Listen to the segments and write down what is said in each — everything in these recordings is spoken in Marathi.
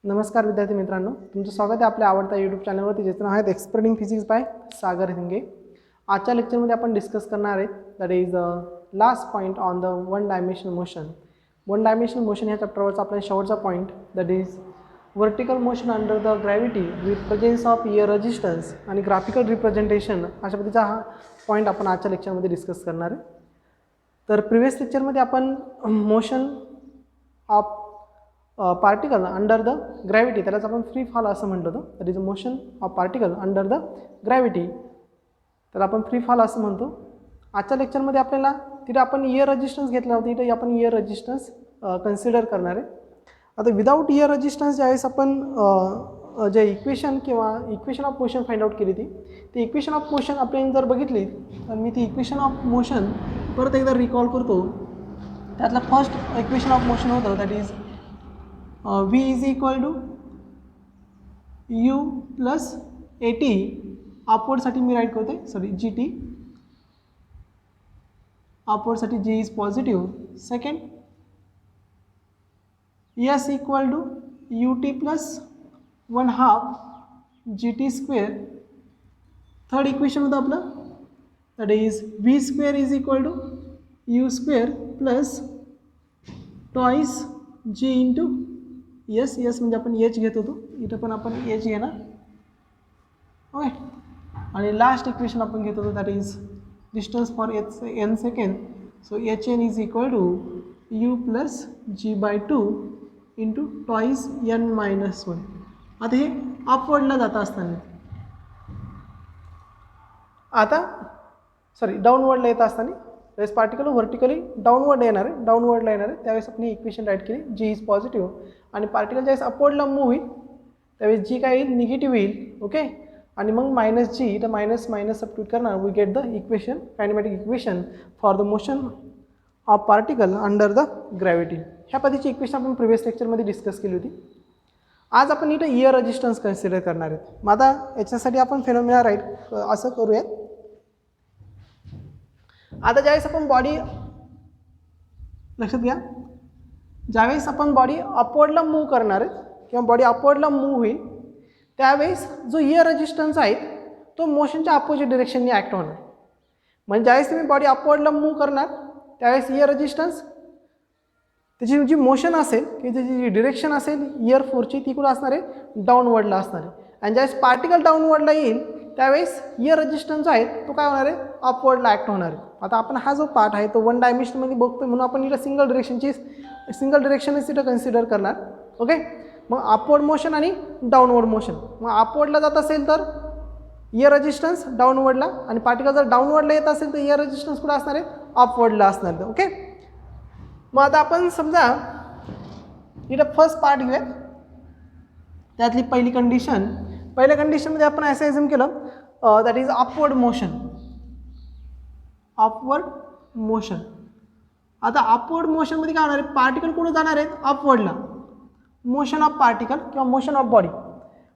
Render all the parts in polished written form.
नमस्कार विद्यार्थी मित्रांनो, तुमचं स्वागत आहे आपल्या आवडत्या यूट्यूब चॅनलवरती, ज्याचं नाव आहे एक्सप्लेनिंग फिजिक्स बाय सागर हिंगे. आजच्या लेक्चरमध्ये आपण डिस्कस करणार आहे that is last point on the one dimensional motion. One dimensional motion ह्या चॅप्टरवरचा आपला शेवटचा point that is vertical motion under the gravity with presence of year resistance आणि ग्राफिकल रिप्रेझेंटेशन अशा पद्धतीचा हा पॉईंट आपण आजच्या लेक्चरमध्ये डिस्कस करणार आहे. तर प्रिव्हियस लेक्चरमध्ये आपण motion of particle under the gravity, त्यालाच आपण फ्री फॉल असं म्हटलं होतं. That is a motion of particle under the gravity, त्याला आपण फ्री फॉल असं म्हणतो. आजच्या लेक्चरमध्ये आपल्याला तिथे आपण इयर रेजिस्टन्स घेतला होता, इथे आपण इयर रेजिस्टन्स कन्सिडर करणार आहे. आता विदाऊट इयर रेजिस्टन्स ज्यावेळेस आपण जे इक्वेशन किंवा equation of motion find out केली ती इक्वेशन ऑफ मोशन आपण जर बघितली तर मी ती इक्वेशन ऑफ मोशन परत एकदा रिकॉल करतो. त्यातलं फर्स्ट इक्वेशन ऑफ मोशन होतं that is v is equal to u plus at. अपवर्डसाठी मी राईट करते, सॉरी gt. अपवर्डसाठी g is positive. Second s equal to ut plus 1/2 gt square. Third equation होतं आपलं that is v square is equal to u square plus twice g into S म्हणजे आपण एच घेत होतो, इथं पण आपण एच घेणार. ओके, आणि लास्ट इक्वेशन आपण घेत होतो that is distance for n second. So H N is equal to U plus G by 2 into twice n minus 1. आता हे अपवर्डला जात असताना, आता सॉरी डाऊनवर्डला येत असताना त्यावेळेस पार्टिकल व्हर्टिकली डाऊनवर्ड येणार आहे, डाऊनवर्डला येणार आहे. त्यावेळेस आपण इक्वेशन राईट केली, जी इज पॉझिटिव्ह. आणि पार्टिकल ज्यावेळेस अपवर्डला मूव्ह होईल त्यावेळेस जी काय येईल निगेटिव्ह येईल. ओके, आणि मग मायनस जी, तर मायनस सबस्टिट्यूट करणार, we get the equation, kinematic equation for the motion of particle under the gravity. ह्या पद्धतीची इक्वेशन आपण प्रिव्हियस लेक्चरमध्ये डिस्कस केली होती. आज आपण इथं इयर रेजिस्टन्स कन्सिडर करणार आहेत. मग आता याच्यासाठी आपण फेनोमेना राईट असं करूयात. आता ज्यावेळेस आपण बॉडी, लक्षात घ्या, ज्यावेळेस आपण बॉडी अपवर्डला मूव्ह करणार आहे किंवा बॉडी अपवर्डला मूव्ह होईल त्यावेळेस जो इयर रेजिस्टन्स आहे तो मोशनच्या अपोजिट डिरेक्शनने ॲक्ट होणार. म्हणजे ज्यावेळेस तुम्ही बॉडी अपवर्डला मूव्ह करणार त्यावेळेस इयर रेजिस्टन्स, त्याची जी मोशन असेल की त्याची जी डिरेक्शन असेल इयर फोर्सची ती कुठं असणार आहे, डाऊनवर्डला असणार आहे. आणि ज्यावेळेस पार्टिकल डाऊनवर्डला येईल त्यावेळेस इयर रेजिस्टन्स आहे तो काय होणार आहे, अपवर्डला ॲक्ट होणार आहे. आता आपण हा जो पार्ट आहे तो वन डायमेन्शनमध्ये बघतोय म्हणून आपण इथं सिंगल डिरेक्शनच इथं कन्सिडर करणार. ओके, मग अपवर्ड मोशन आणि डाऊनवर्ड मोशन. मग अपवर्डला जात असेल तर इयर रेजिस्टन्स डाऊनवर्डला, आणि पार्टिकल जर डाऊनवर्डला येत असेल तर इयर रेजिस्टन्स कुठं असणार आहे, अपवर्डला असणार आहे. ओके, मग आता आपण समजा इथं फर्स्ट पार्ट घेऊयात. त्यातली पहिल्या कंडिशनमध्ये आपण असं एझ्युम केलं दॅट इज अपवर्ड मोशन. आता अपवर्ड मोशनमध्ये काय होणार आहे, पार्टिकल कुठं जाणार आहेत, अपवर्डला. मोशन ऑफ पार्टिकल किंवा मोशन ऑफ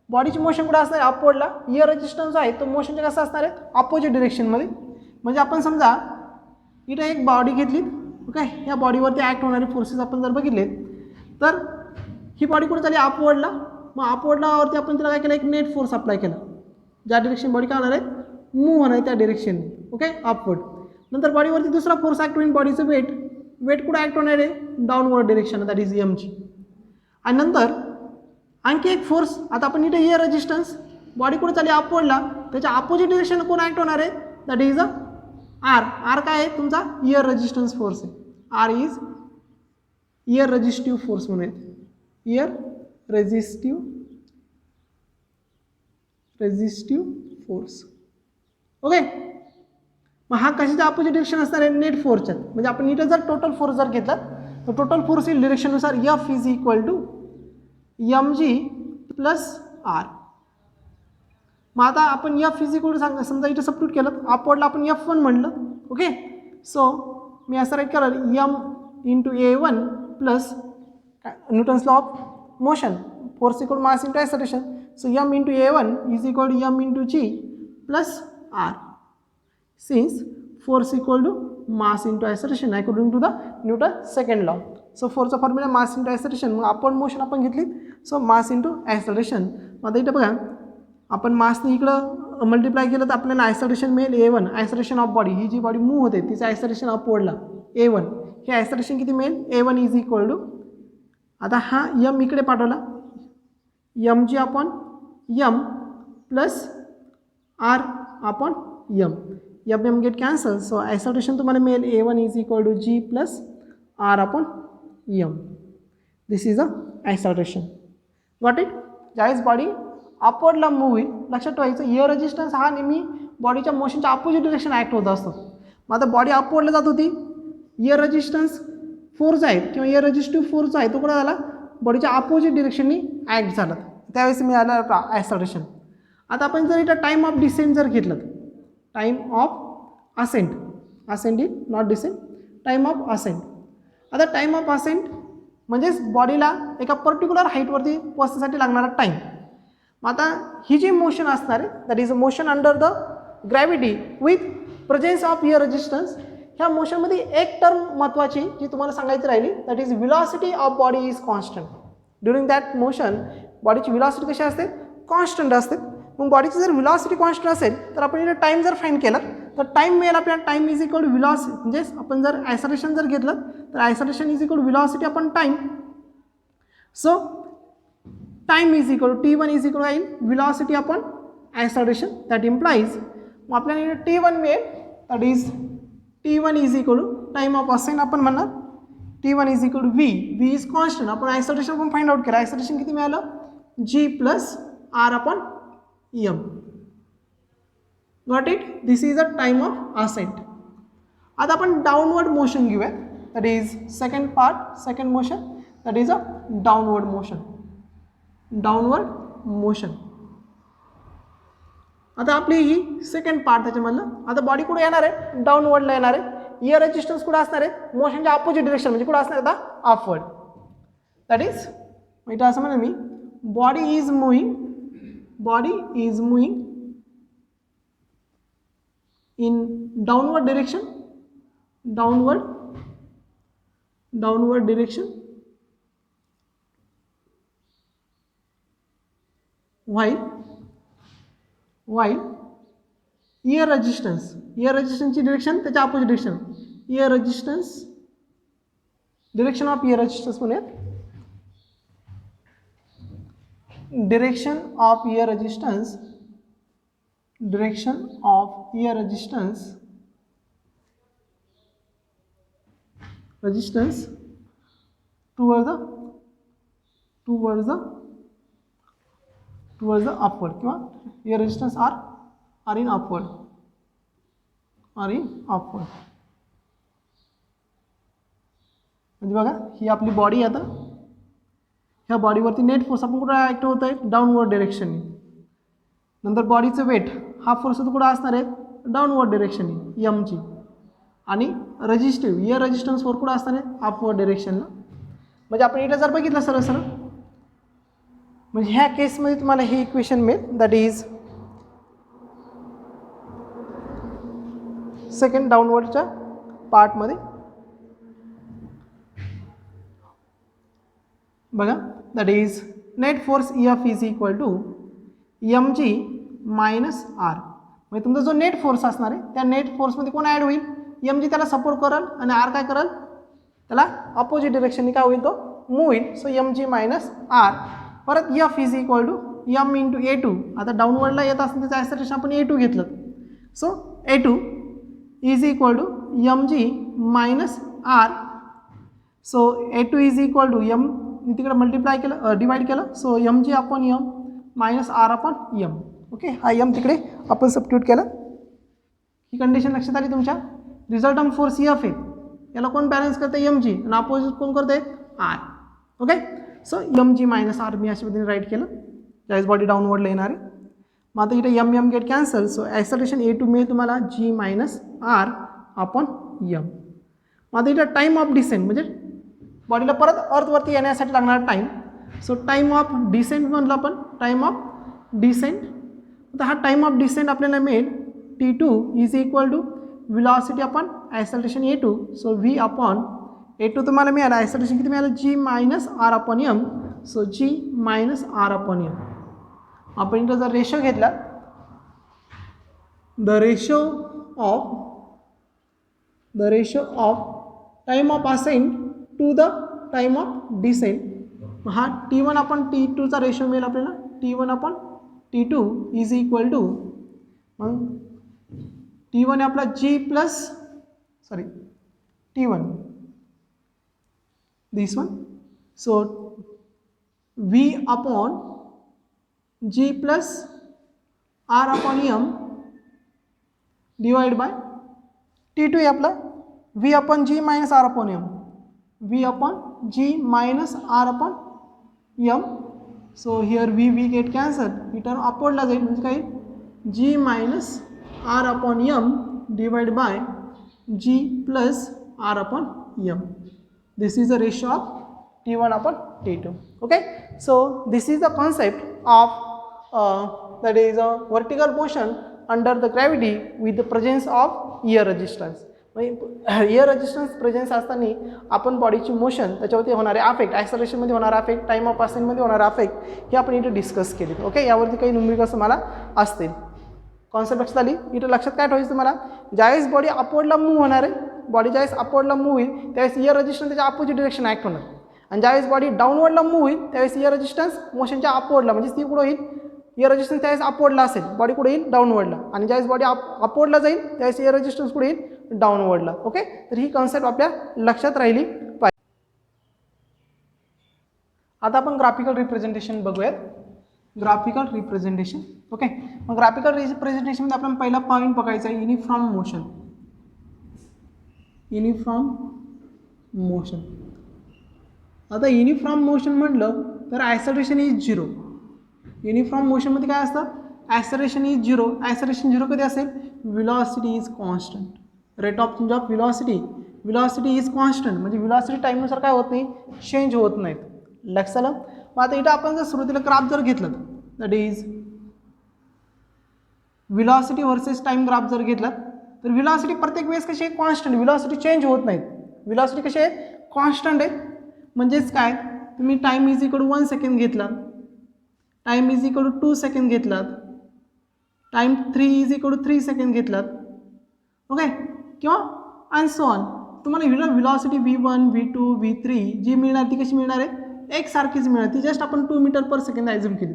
बॉडीची मोशन कुठं असणार आहे, अपवर्डला. इयर रेजिस्टन्स आहे तो मोशनच्या कसं असणार आहे, अपोजिट डिरेक्शनमध्ये. म्हणजे आपण समजा इथं एक बॉडी घेतली, ओके, ह्या बॉडीवरती ॲक्ट होणारे फोर्सेस आपण जर बघितले तर ही बॉडी कुठं चालली, अपवर्डला. मग अपवर्डलावरती आपण तिला काय केलं, एक नेट फोर्स अप्लाय केला. ज्या डिरेक्शन बॉडी काय होणार आहे, मूव्ह होणार आहे त्या डिरेक्शनने. Okay, upward. नंतर बॉडीवरती दुसरा फोर्स ॲक्ट होईल, बॉडीचं वेट कुठं ॲक्ट होणार आहे, डाऊनवर्ड डिरेक्शन, दॅट इज एमची. आणि नंतर आणखी एक फोर्स, आता आपण इथे इयर रेजिस्टन्स, बॉडी कुठं चालली, अपवर्डला, त्याच्या अपोजिट डिरेक्शन कोण ॲक्ट होणार आहे, दॅट इज आर काय आहे तुमचा, इयर रेजिस्टन्स फोर्स आहे. R is air resistive force म्हणून येते, इयर रेजिस्टिव्ह फोर्स. ओके, मग हा कशाच्या अपोजिट डिरेक्शन असणार आहे, नेट फोर्सच्या. म्हणजे आपण इथं जर टोटल फोर्स जर घेतला तर टोटल फोर्स इन डिरेक्शननुसार F is equal to mg plus R. मग आता आपण एफ इज इक्वल टू समजा इथं सबस्टिट्यूट केलं, अपवर्डला आपण F1 म्हणलं. ओके, सो मी असं राईट केलं m into A1 plus Newton's law of motion, force equal mass into acceleration. So m into A1 is equal to m into g plus R. Since force equal to mass into acceleration according to the Newton's second law. So फोर्सचा फॉर्म्युला मास इंटू ॲक्सलरेशन. मग अपवर्ड मोशन आपण घेतली, सो मास इंटू ॲक्सलरेशन. मग आता इथं बघा आपण मासने इकडं मल्टिप्लाय केलं तर आपल्याला ॲक्सलरेशन मिळेल A1, ॲक्सलरेशन ऑफ बॉडी. ही जी बॉडी मूव्ह होते तिचं ॲक्सलरेशन अपवर्डला A1. हे ॲक्सलरेशन किती मिळेल, A1 इज इक्वल टू, आता हा यम इकडे पाठवला, M G upon M plus R upon M. M get cancel. So acceleration तुम्हाला मिळेल A1 is equal to G plus R upon M. This is a acceleration. Got it. ज्यावेळेस बॉडी अपवर्डला मूव्ह होईल, लक्षात ठेवायचं एअर रेजिस्टन्स हा नेहमी बॉडीच्या मोशनच्या अपोजिट डिरेक्शन ॲक्ट होत असतो. मग आता बॉडी अपवर्डला जात होती, एअर रेजिस्टन्स फोर्स आहे किंवा एअर रेजिस्टिव्ह फोर्स आहे तो कुठं झाला, बॉडीच्या अपोजिट डिरेक्शननी ॲक्ट झाला, त्यावेळेस मिळालं ॲक्सलरेशन. आता आपण जर इथं टाईम ऑफ डिसेंट जर घेतलं, time of ascent, ascent is not descent, time of ascent. आता टाईम ऑफ असेंट म्हणजेच बॉडीला एका पर्टिक्युलर हाईटवरती पोहोचण्यासाठी लागणारा टाईम. मग आता ही जी मोशन असणार आहे that is a motion under the gravity with presence of air resistance. ह्या मोशनमध्ये एक टर्म महत्त्वाची जी तुम्हाला सांगायची राहिली, that is velocity of body is constant. During that motion बॉडीची व्हेलॉसिटी कशी असते, कॉन्स्टंट असते. मग बॉडीची जर व्हेलॉसिटी कॉन्स्टंट असेल तर आपण इथे टाईम जर फाइंड केला तर टाईम मिळेल आपल्याला, time is equal to velocity. म्हणजे आपण जर ॲक्सलरेशन जर घेतलं तर acceleration is equal to velocity upon time. So time is equal to T1 is equal to velocity upon acceleration. That implies मग आपल्याला T1 मिळेल, that is T1 is equal to time of ascent आपण म्हणणार T1 is equal to V. V is constant. आपण ॲक्सलरेशन पण फाइंड आउट केलं, ॲक्सलरेशन किती मिळालं, G plus R upon M. Got it. This is a time of ascent. आता आपण डाउनवर्ड मोशन घेऊया, that is second part, second motion, that is a downward motion. Downward motion. आता आपली ही सेकंड पार्ट त्याच्यामधलं. आता बॉडी कुठे येणार आहे, डाउनवर्डला येणार आहे. एअर रेजिस्टन्स कुठं असणार आहे, मोशनच्या अपोजिट डिरेक्शन म्हणजे कुठं असणार आहे, आता अपवर्ड. दॅट इज इथं असं म्हणा मी, body is moving, body is moving in downward direction, downward direction while ear resistance ची डिरेक्शन त्याच्या opposite direction, ear resistance direction of ear resistance म्हणूयात, direction of ear resistance, direction of ear resistance, resistance towards the upward किंवा ear resistance are in upward, म्हणजे बघा ही आपली बॉडी. आता ह्या बॉडीवरती नेट फोर्स आपण कुठं ॲक्ट होत आहे, डाऊनवर्ड डिरेक्शननी. नंतर बॉडीचं वेट हा फोर्स कुठं असणार आहे, डाऊनवर्ड डिरेक्शननी यमची. आणि रेजिस्टिव्ह इयर रेजिस्टन्स फोर्स कुठं असणार आहे, अपवर्ड डिरेक्शनला. म्हणजे आपण इथं जर बघितलं सरळ म्हणजे ह्या केसमध्ये तुम्हाला हे इक्वेशन मिळेल, दॅट इज सेकंड डाउनवर्डच्या पार्टमध्ये. बघा that is net force EF is equal to mg minus R. म्हणजे तुमचा जो नेट फोर्स असणार आहे त्या नेट फोर्समध्ये कोण ॲड होईल, mg त्याला सपोर्ट करेल आणि आर काय करेल, त्याला अपोजिट डिरेक्शनने काय होईल, तो मूव्ह होईल. So mg minus R. परत F is equal to M into A2. आता डाऊनवर्डला येत असतं त्याचं ॲक्सलरेशन आपण A2 घेतलं, so A2 is equal to mg minus R. So A2 is equal to M तिकडे मल्टिप्लाय केलं, डिवाइड केलं, so mg upon M minus R upon M. Okay, हा M तिकडे आपण सबस्टिट्यूट केलं. ही कंडिशन लक्षात आली तुमच्या. रिझल्टंट फोर्स EF आहे, याला कोण बॅलन्स करते, mg, आणि अपोजिट कोण करते, R. Okay, so mg minus R मी अशा पद्धतीने राईट केलं, ज्यावेळेस बॉडी डाऊनवर्डला येणार आहे. मग आता इथे M get cancel, so acceleration A2 मिळेल तुम्हाला G minus R upon M. मग आता इथं टाईम ऑफ डिसेंट म्हणजे बॉडीला परत अर्थवरती येण्यासाठी लागणारा time. So time of descent म्हणलं आपण, टाईम ऑफ डिसेंट. आता हा टाईम ऑफ डिसेंट आपल्याला मिळेल T2 is equal to velocity upon acceleration A2, so V upon A2 तुम्हाला मिळालं, ॲक्सलरेशन किती मिळालं, g minus R upon M. So g minus R upon M. आपण इथं जर रेशो घेतला, the ratio of time of ascent to the time of descent. हा T1 अपॉन T2चा रेशो मिळेल आपल्याला, T1 upon T2 is equal to, मग T1 आपला T1 this one, so V upon G plus R upon M divided by T2 आहे आपला V upon G minus R upon M, V upon G minus R upon M. So here V get cancelled, ही टर्म अपवर्डला जाईल, म्हणजे काय, G minus R upon M divided by G plus R upon M. This is the ratio of T1 upon T2. Okay, so this is the concept of that is a vertical motion under the gravity with the presence of ear resistance. ear resistance presence असताना आपण बॉडीची मोशन, त्याच्यावरती होणारे अफेक्ट, ॲक्सलरेशनमध्ये होणारा अफेक्ट, टाइम ऑफ असेंटमध्ये होणारा अफेक्ट, हे आपण इथे डिस्कस केले. ओके, यावरती काही न्यूमेरिकल्स मला असतील. कॉन्सेप्ट लक्षात आली. इथं लक्षात काय ठेवायचं तुम्हाला, ज्यावेळेस बॉडी अपवर्डला मूव्ह होणार आहे, बॉडी ज्यावेळेस अपवर्डला मूव्ह होईल त्यावेळेस इयर रेजिस्टन्स त्याच्या अपोजिट डिरेक्शन ॲक्ट होणार, आणि ज्यावेळेस बॉडी डाऊनवर्डला मूव्ह होईल त्यावेळेस इयर रेजिस्टन्स मोशनच्या अपवर्डला, म्हणजे ती कुठं होईल, इयर रेजिस्टन्स त्यावेळेस अपवर्डला असेल, बॉडी कुठे येईल, डाऊनवर्डला, आणि ज्यावेळेस बॉडी अपवर्डला जाईल त्यावेळेस इयर रेजिस्टन्स कुठे येईल, डाऊनवर्डला. ओके, तर ही कॉन्सेप्ट आपल्या लक्षात राहिली पाहिजे. आता आपण ग्राफिकल रिप्रेझेंटेशन बघूयात. Graphical representation. ओके, मग ग्राफिकल रिप्रेझेंटेशनमध्ये आपण पहिला पॉईंट बघायचा आहे, युनिफॉर्म मोशन. Uniform motion. आता युनिफॉर्म मोशन म्हटलं तर ॲक्सलरेशन इज 0. युनिफॉर्म मोशनमध्ये काय असतं, ॲक्सलरेशन इज 0. ॲक्सलरेशन 0 कधी असेल, velocity is constant. Rate of change of velocity is constant, म्हणजे व्हेलॉसिटी टाईमनुसार काय होत नाही, चेंज होत नाहीत. लक्षात आलं. मग आता इथं आपण जर सुरुवातीला ग्राफ जर घेतलं, that is velocity versus time graph जर घेतला, तर व्हेलॉसिटी प्रत्येक वेळेस कशी आहे, कॉन्स्टंट. व्हेलॉसिटी चेंज होत नाहीत, व्हेलॉसिटी कशी आहे, कॉन्स्टंट आहे. म्हणजेच काय, तुम्ही time is equal to 1 second घेतला, time is equal to 2 second घेतलात, time 3 is equal to 3 second घेतलात. ओके, किंवा अँड सो ऑन. तुम्हाला व्हेलॉसिटी V1, V2, V3 जी मिळणार ती कशी मिळणार आहे, एकसारखीच मिळणार. ती जस्ट आपण 2 मीटर पर सेकंड ॲझ्युम केली.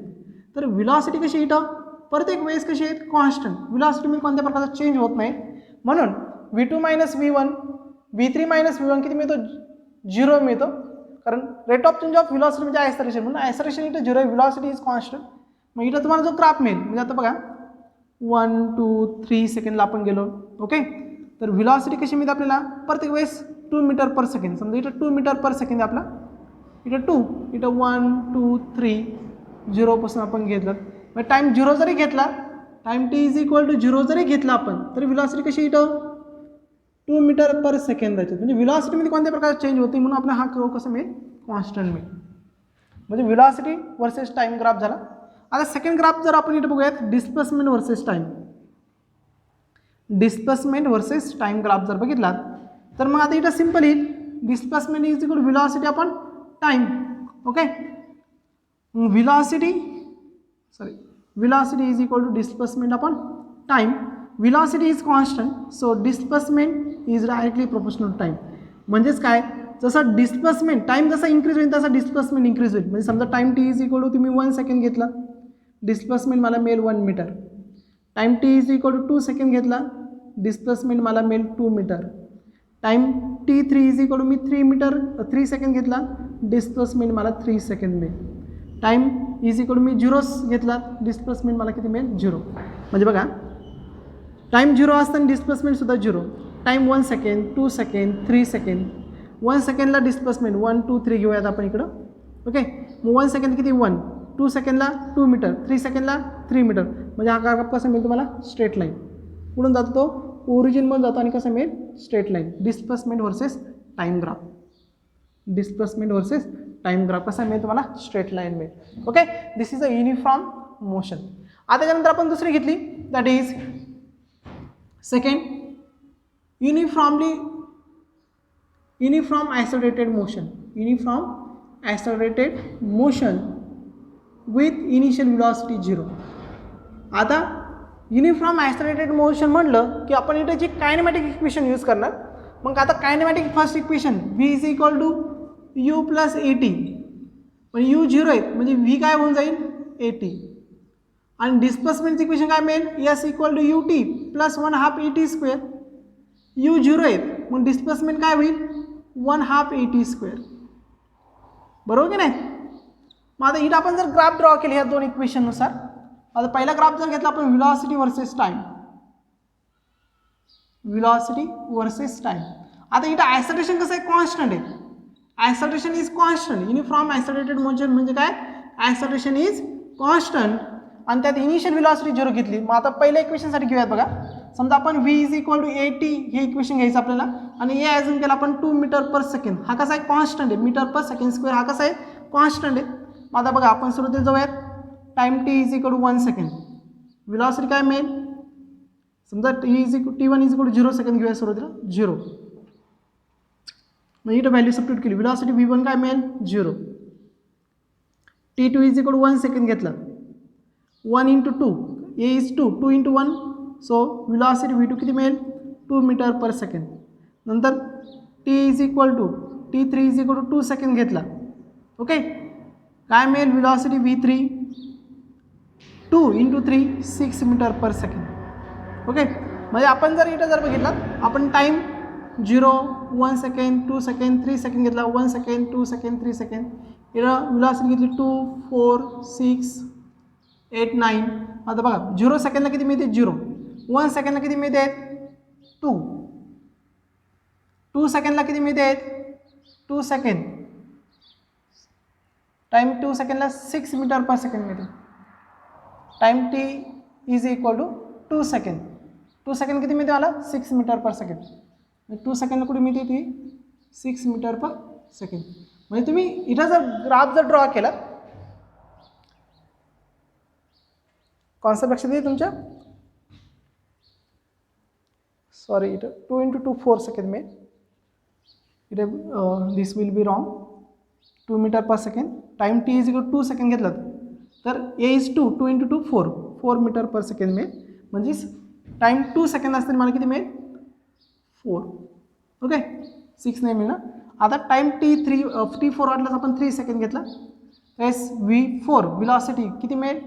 तर व्हेलॉसिटी कशी इथं प्रत्येक वेळेस कशी आहेत, कॉन्स्टंट. व्हेलॉसिटी कोणत्या प्रकारचा चेंज होत नाही. म्हणून V2 minus V1, V3 minus V1 किती मिळतो, 0 मिळतो. कारण rate of change of velocity म्हणजे ॲक्सलरेशन, म्हणून ॲक्सलरेशन इथं 0 आहे, व्हेलॉसिटी इज कॉन्स्टंट. मग इथं तुम्हाला जो ग्राफ मिळेल, म्हणजे आता बघा 1, 2, 3 सेकंडला आपण गेलो. ओके, तर व्हेलॉसिटी कशी मिळते आपल्याला, प्रत्येक वेळेस 2 मीटर पर सेकंड. समजा इथं 2 मीटर पर सेकंड आपला, इथं 2, इथं 1, 2, 3, 0पासून आपण घेतलं. मग टाइम 0 जरी घेतला, time t is equal to 0 जरी घेतला आपण, तरी व्हेलॉसिटी कशी इथं 2 मीटर पर सेकंदाची, म्हणजे व्हेलॉसिटीमध्ये कोणत्या प्रकारचा चेंज होते, म्हणून आपला हा कर्व कसं मिळेल, कॉन्स्टंट मिळेल. म्हणजे व्हेलॉसिटी वर्सेस टाइम ग्राफ झाला. आता सेकंड ग्राफ जर आपण इथं बघूयात, displacement versus time. Displacement versus time graph जर बघितला, तर मग आता इथं सिंपल येईल, displacement is equal to velocity upon time. Okay, velocity is equal to displacement upon time. Velocity is constant, so displacement is directly proportional to time. म्हणजेच काय, जसं डिस्प्लेसमेंट टाइम जसा इन्क्रीज होईल तसा डिस्प्लेसमेंट इन्क्रीज होईल. म्हणजे समजा time t is equal to तुम्ही 1 सेकंड घेतला, डिस्प्लेसमेंट मला मिळेल 1 metre. Time t is equal to 2 second घेतला, डिस्प्लेसमेंट मला मिळेल 2 metre. Time t3 is equal to मी 3 सेकंड घेतला, डिस्प्लेसमेंट मला 3 सेकंड मिळेल. टाइम इज इक्वल टू मी 0 घेतला, डिस्प्लेसमेंट मला किती मिळेल, 0. म्हणजे बघा, टाइम 0 असताना डिस्प्लेसमेंटसुद्धा 0. टाइम 1 सेकंड, 2 सेकंड, 3 सेकंड. 1 सेकंडला डिस्प्लेसमेंट 1, 2, 3 घेऊयात आपण इकडं. ओके, मग 1 सेकंड किती 1, 2 सेकंडला 2 मीटर, 3 सेकंडला 3 मीटर. म्हणजे हा ग्राफ कसा मिळेल तुम्हाला, स्ट्रेट लाईन. कुठून जातो तो, ओरिजिनमधून जातो, आणि कसा मिळेल, straight line. Displacement versus time graph. Displacement versus time graph कसा मिळेल तुम्हाला, स्ट्रेट लाईन मिळेल. Okay, this is a uniform motion. आता त्याच्यानंतर आपण दुसरी घेतली, that is uniform accelerated motion, uniform accelerated motion with initial velocity 0. आता युनिफॉर्म ॲक्सलरेटेड मोशन म्हटलं की आपण इथे जे कायनेमॅटिक इक्वेशन यूज करणार. मग आता kinematic first equation v is equal to u plus A T, पण u 0 आहेत म्हणजे v काय होऊन जाईल ए टी. आणि डिस्प्लेसमेंटचं इक्वेशन काय मिळेल s equal to U T plus 1/2 A T square. u 0 आहेत मग डिस्प्लेसमेंट काय होईल 1/2 ए टी स्क्वेअर. बरोबर की नाही. मग आता इथं आपण जर ग्राफ ड्रॉ केले ह्या दोन इक्वेशननुसार, आता पहिला ग्राफ जर घेतला आपण velocity versus time, velocity versus time. आता इथं ॲक्सलरेशन कसं आहे कॉन्स्टंट आहे. Acceleration is constant. Uniform accelerated motion म्हणजे काय ॲक्सलरेशन इज कॉन्स्टंट आणि त्यात इनिशियल व्हेलॉसिटी 0 घेतली. मग आता पहिल्या इक्वेशनसाठी घेऊयात बघा. समजा आपण v is equal to A T हे इक्वेशन घ्यायचं आपल्याला आणि ए ॲझ्युम केला आपण 2 मीटर पर सेकंड. हा कसा आहे कॉन्स्टंट आहे. मीटर पर सेकंड स्क्वेअर हा कसा आहे कॉन्स्टंट आहे. मग आता बघा आपण सुरुवातीला जाऊयात. Time t is equal to 1 second. Velocity काय मिळेल समजा t1 is equal to 0 second घेऊया सुरुवातीला 0. मग इथं व्हॅल्यू सबस्टिट्यूट केली. व्हेलॉसिटी v1 काय मिळेल 0. t2 is equal to 1 second घेतलं 1 into 2 a is 2 into 1 so velocity v2 किती मिळेल 2 मीटर पर सेकंड. नंतर t is equal to t3 is equal to 2 second घेतला. ओके काय मिळेल velocity v3 2 into 3 6 metre per second. Okay म्हणजे आपण जर इथं जर बघितलं आपण टाईम 0 1 सेकंड 2 सेकंड 3 सेकंड घेतला 1 सेकंड 2 सेकंड 3 सेकंड. इथं व्हेलॉसिटी घेतली 2 4 6 8 9. आता बघा 0 सेकंडला किती मिळते 0. 1 सेकंडला किती मिळते 2. 2 सेकंडला किती मिळते 2 सेकंड. टाइम 2 सेकंडला 6 मीटर पर सेकंड मिळते. Time t is equal to 2 second. 2 second किती मिळते मला 6 मीटर पर सेकंड. 2 सेकंडला कुठे मिळते ती 6 मीटर पर सेकंड. म्हणजे तुम्ही इथं जर ग्राफ जर ड्रॉ केला कॉन्सेप्ट लक्षात येईल तुमच्या. सॉरी इथं 2 इंटू 2 4 सेकंड मिळेल. इथे this will be wrong. 2 metre per second. Time t is equal 2 second घेतलं तर a is 2 into 2 4 metre per second मिळेल. म्हणजे टाइम 2 सेकंड असताना मला किती मिळेल 4. ओके 6 नाही मिळणार. आता टाइम t4 वाटल्यास आपण 3 सेकंड घेतला तर v4 व्हेलॉसिटी किती मिळेल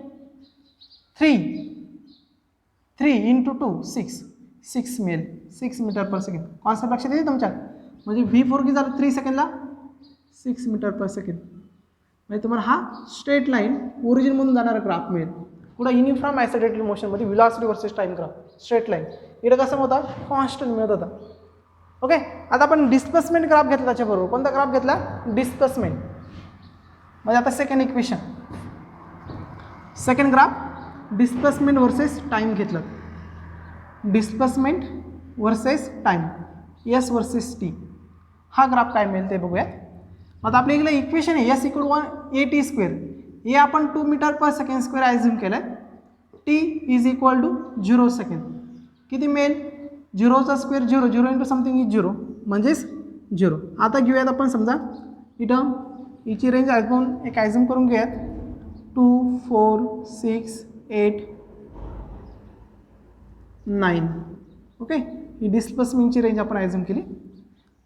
3 इंटू 2 6 मिळेल 6 मीटर पर सेकंड. कॉन्सेप्ट लक्षात येते तुमच्या. म्हणजे v4 किती झालं 3 सेकंडला 6 मीटर पर सेकंड. म्हणजे तुम्हाला हा स्ट्रेट लाईन ओरिजिनमधून जाणारा ग्राफ मिळेल. कुठं युनिफॉर्म ॲक्सलरेटेड मोशनमध्ये velocity versus time graph straight line. इकडे कसं होता कॉन्स्टंट मिळत होता. ओके आता आपण डिस्प्लेसमेंट ग्राफ घेतला त्याच्याबरोबर. कोणता ग्राफ घेतला डिस्प्लेसमेंट. म्हणजे आता second equation second graph displacement versus time घेतलं. Displacement versus time S versus T. हा ग्राफ काय मिळेल ते बघूया. आता आपल्या इकडे इक्वेशन आहे S equal 1 A T square. हे आपण 2 metre per second square assume केलं आहे. T is equal to 0 second. किती मिळेल 0चा स्क्वेअर 0 इंटू समथिंग इज 0 म्हणजेच 0. आता घेऊयात आपण समजा इथं हिची रेंज एक ॲझ्युम करून घेऊयात 2 4 6 8 9. ओके ही डिस्प्लेसमेंटची रेंज आपण ॲझ्युम केली.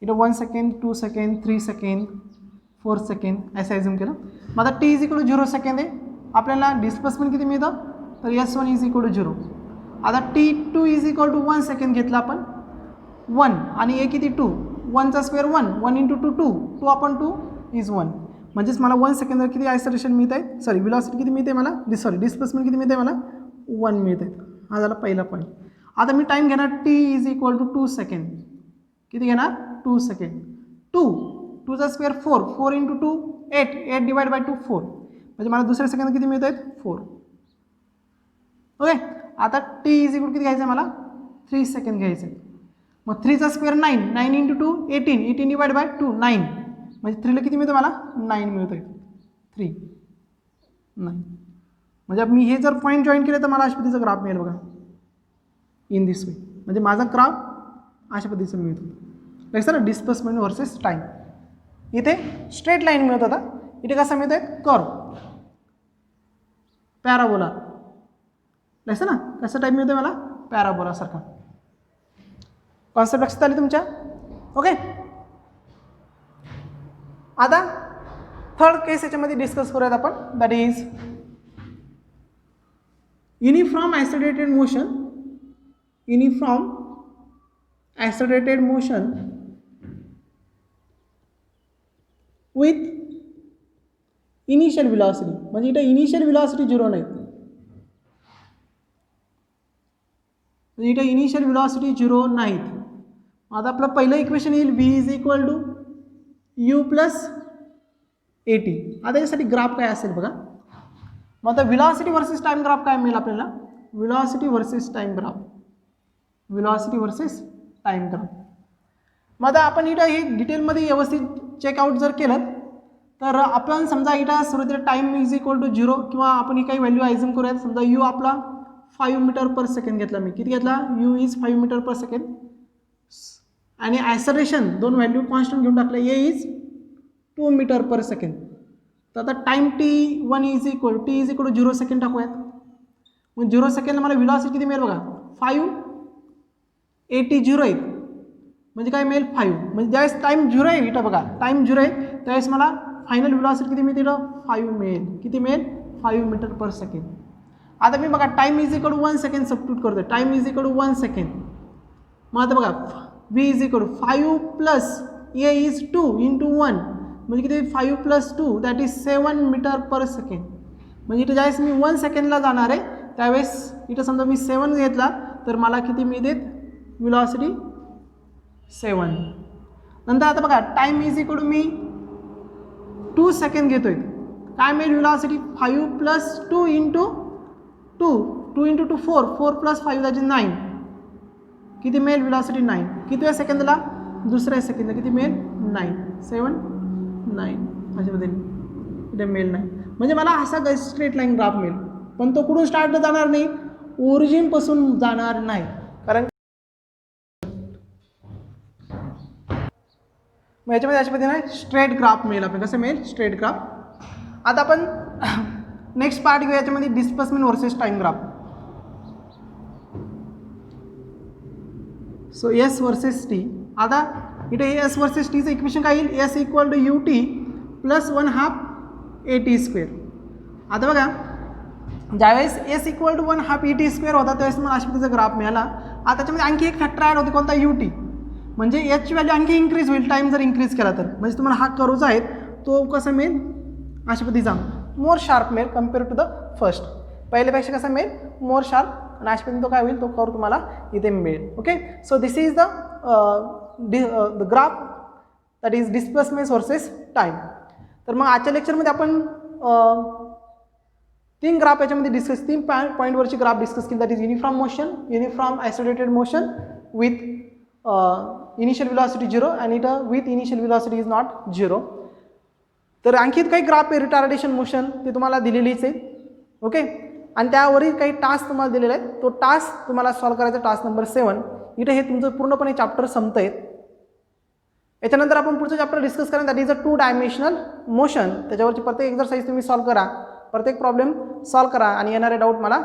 इथं 1 सेकंड 2 सेकंड 3 सेकंड 4 सेकंड असं ॲझ्युम केलं. मग आता T is equal to 0 second आहे. आपल्याला डिस्प्लेसमेंट किती मिळतं तर S1 इज इक्वल टू 0. आता T2 is equal to 1 second घेतलं आपण 1 आणि ए किती 2 1चा स्क्वेअर 1 इंटू 2 आपण 2 इज 1. म्हणजेच मला 1 सेकंदवर किती ॲक्सलरेशन मिळत आहे सॉरी व्हेलॉसिटी किती मिळते मला डिस्प्लेसमेंट किती मिळते मला 1 मिळत आहे. हा झाला पहिला पॉईंट. आता मी टाईम घेणार t is equal to 2 second. किती घेणार 2 सेकंड. 2चा स्क्वेअर 4 इंटू 2 8 डिवाइड बाय 2 4 म्हणजे मला दुसऱ्या सेकंड किती मिळत आहेत 4. ओके आता t इज इक्वल किती घ्यायचं आहे मला 3 सेकंड घ्यायचं आहे. मग 3चा स्क्वेअर 9 इंटू 2 18 डिवाइड बाय 2 9 म्हणजे 3ला किती मिळतं मला 9 मिळत आहे 3 9. म्हणजे मी हे जर पॉईंट जॉईन केले तर मला अशा पद्धतीचा ग्राफ मिळेल बघा इन दिस वे. म्हणजे माझा ग्राफ अशा पद्धतीचा मिळतो. ना डिस्प्लेसमेंट वर्सेस टाईम. इथे स्ट्रेट लाईन मिळत होता, इथे कसा मिळत आहे कर्व पॅराबोला. लक्षात ना कसा टाईप मिळतोय मला पॅराबोला सारखा. कॉन्सेप्ट लक्षात आली तुमच्या. ओके. आता थर्ड केस याच्यामध्ये डिस्कस करूयात आपण, that is uniform accelerated motion. Uniform accelerated motion with initial velocity. म्हणजे इथे इनिशियल व्हेलॉसिटी 0 नाही, इथे इनिशियल व्हेलॉसिटी 0 नाहीत. आता आपलं पहिलं इक्वेशन येईल v is equal to u plus at. आता यासाठी ग्राफ काय असेल बघा. मग आता व्हेलॉसिटी वर्सेस टाइम ग्राफ काय मिळेल आपल्याला, velocity versus time graph, velocity versus time graph. मग आता आपण इथं हे डिटेलमध्ये व्यवस्थित चेकआउट जर केलं तर आपण समजा इथं सुरुवातीला टाइम इज इक्वल टू 0 किंवा आपण ही काही व्हॅल्यू ॲझ्युम करूयात. समजा u आपला 5 मीटर पर सेकंड घेतला मी. किती घेतला, u is 5 metre per second. आणि ॲक्सेलरेशन दोन व्हॅल्यू कॉन्स्टंट घेऊन टाकले, a is 2 metre per second. तर आता time t1 is equal to 0 second टाकूयात. मग 0 सेकंडला मला व्हेलॉसिटी किती मिळेल बघा, 580 0 आहे. म्हणजे काय मिळेल 5. म्हणजे ज्यावेळेस टाइम 0 आहे इथं बघा, टाइम 0 आहे त्यावेळेस मला फायनल व्हेलॉसिटी किती मिळते, 5 मिळेल. किती मिळेल, 5 मीटर पर सेकंड. आता मी बघा time is equal to 1 second substitute करतो. Time is equal to 1 second. मग आता बघा v is equal to 5 plus a is 2 into 1 म्हणजे किती 5 plus 2 that is 7 metre per second. म्हणजे इथं ज्यावेळेस मी 1 सेकंडला जाणार आहे त्यावेळेस इथं समजा मी 7 घेतला तर मला किती मिळते व्हेलॉसिटी 7. नंतर आता बघा टाइम इज इक्वल टू मी 2 सेकंड घेतोय, काय मिळेल velocity 5 plus 2 into 2 into 2 4 plus 5 that is 9. किती मिळेल व्हेलॉसिटी 9. किती सेकंदला, दुसऱ्या सेकंदला किती मिळेल 9 7 9 अशा पद्धतीने इथे मिळेल 9. म्हणजे मला असा स्ट्रेट लाईन ग्राफ मिळेल. पण तो कुठून स्टार्ट जाणार नाही, ओरिजिनपासून जाणार नाही. कारण मग याच्यामध्ये अशा पद्धतीने स्ट्रेट ग्राफ मिळेल आपल्याला. कसं मिळेल स्ट्रेट ग्राफ. आता आपण नेक्स्ट पार्ट घेऊ याच्यामध्ये displacement versus time graph. So S versus T. आता इथे एस वर्सेस टीचं इक्वेशन काय येईल, S equal to U T plus 1/2 AT². आता बघा ज्यावेळेस एस इक्वल टू 1/2 AT² होता त्यावेळेस मला अशा पद्धतीचा ग्राफ मिळाला. आता त्याच्यामध्ये आणखी एक फॅक्टर ॲड होते, कोणता यू टी. म्हणजे याची व्हॅल्यू आणखी इन्क्रीज होईल टाईम जर इन्क्रीज केला तर. म्हणजे तुम्हाला हा कर्व जो आहे तो कसा मिळेल अशा पद्धतीचा मोर शार्प मिळेल कम्पेअर टू द फर्स्ट. पहिल्यापेक्षा कसा मिळेल मोर शार्प. आणि अशा पद्धतीने तो काय होईल, तो कर्व तुम्हाला इथे मिळेल. Okay. So this is the graph that is displacement versus time. तर मग आजच्या लेक्चरमध्ये आपण 3 ग्राफ याच्यामध्ये डिस्कस, 3 पॉईंटवरची ग्राफ डिस्कस केली. That is uniform motion, uniform accelerated motion with initial velocity 0 आणि इथं with initial velocity is not 0. तर आणखी काही ग्राफ आहे रिटार्डेशन मोशन, ते तुम्हाला दिलेलीच आहे. ओके. आणि त्यावरील काही टास्क तुम्हाला दिलेले आहेत. तो टास्क तुम्हाला सॉल्व करायचा, टास्क नंबर 7. इथे हे तुमचं पूर्णपणे चॅप्टर संपतं आहे. याच्यानंतर आपण पुढचं चॅप्टर डिस्कस करा, that is a 2 dimensional motion. त्याच्यावरची प्रत्येक एक्झरसाइज तुम्ही सॉल्व करा, प्रत्येक प्रॉब्लेम सॉल्व करा आणि येणारे डाऊट मला